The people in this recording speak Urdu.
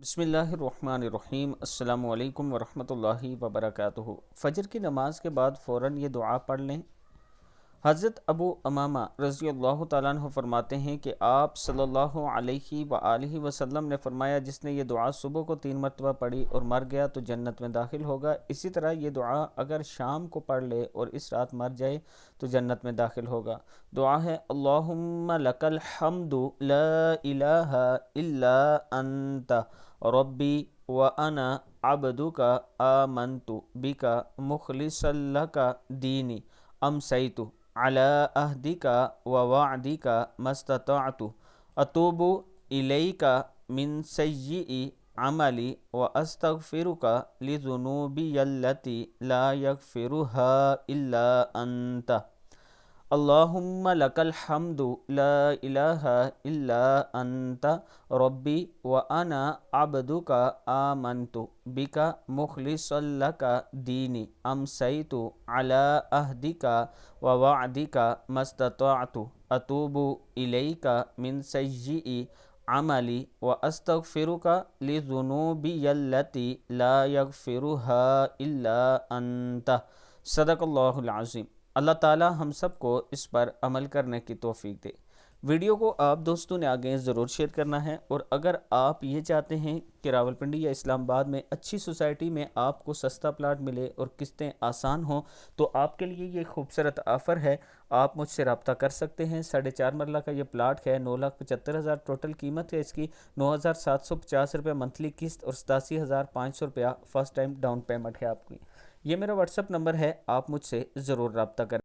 بسم اللہ الرحمن الرحیم۔ السلام علیکم ورحمۃ اللہ وبرکاتہ۔ فجر کی نماز کے بعد فوراً یہ دعا پڑھ لیں۔ حضرت ابو امامہ رضی اللہ تعالیٰ عنہ فرماتے ہیں کہ آپ صلی اللہ علیہ وآلہ وسلم نے فرمایا، جس نے یہ دعا صبح کو 3 مرتبہ پڑھی اور مر گیا تو جنت میں داخل ہوگا۔ اسی طرح یہ دعا اگر شام کو پڑھ لے اور اس رات مر جائے تو جنت میں داخل ہوگا۔ دعا ہے: اللہم لک الحمد لا الہ الا انت ربی وانا عبدک آمنت بک مخلصا لک دینی امسیت علی عہدک ووعدک ما استطعت اتوب الیک من سیئ عملی واستغفرک لذنوبی التی لا یغفرها الا انت۔ اللہم لک الحمد لا الہ الا انت ربی وانا عبدک آمنت بک مخلصا لک دینی امسیت علی عہدک ووعدک ما استطعت اتوب الیک من سیئ عملی واستغفرک لذنوبی التی لا یغفرها الا انت۔ صدق اللہ العظیم۔ اللہ تعالی ہم سب کو اس پر عمل کرنے کی توفیق دے۔ ویڈیو کو آپ دوستوں نے آگے ضرور شیئر کرنا ہے، اور اگر آپ یہ چاہتے ہیں کہ راولپنڈی یا اسلام آباد میں اچھی سوسائٹی میں آپ کو سستا پلاٹ ملے اور قسطیں آسان ہوں، تو آپ کے لیے یہ خوبصورت آفر ہے۔ آپ مجھ سے رابطہ کر سکتے ہیں۔ 4.5 مرلہ کا یہ پلاٹ ہے، 9,75,000 ٹوٹل قیمت ہے اس کی، 9,750 روپے منتھلی قسط اور 87,500 روپیہ فرسٹ ٹائم ڈاؤن پیمنٹ ہے آپ کی۔ یہ میرا واٹس ایپ نمبر ہے، آپ مجھ سے ضرور رابطہ کریں۔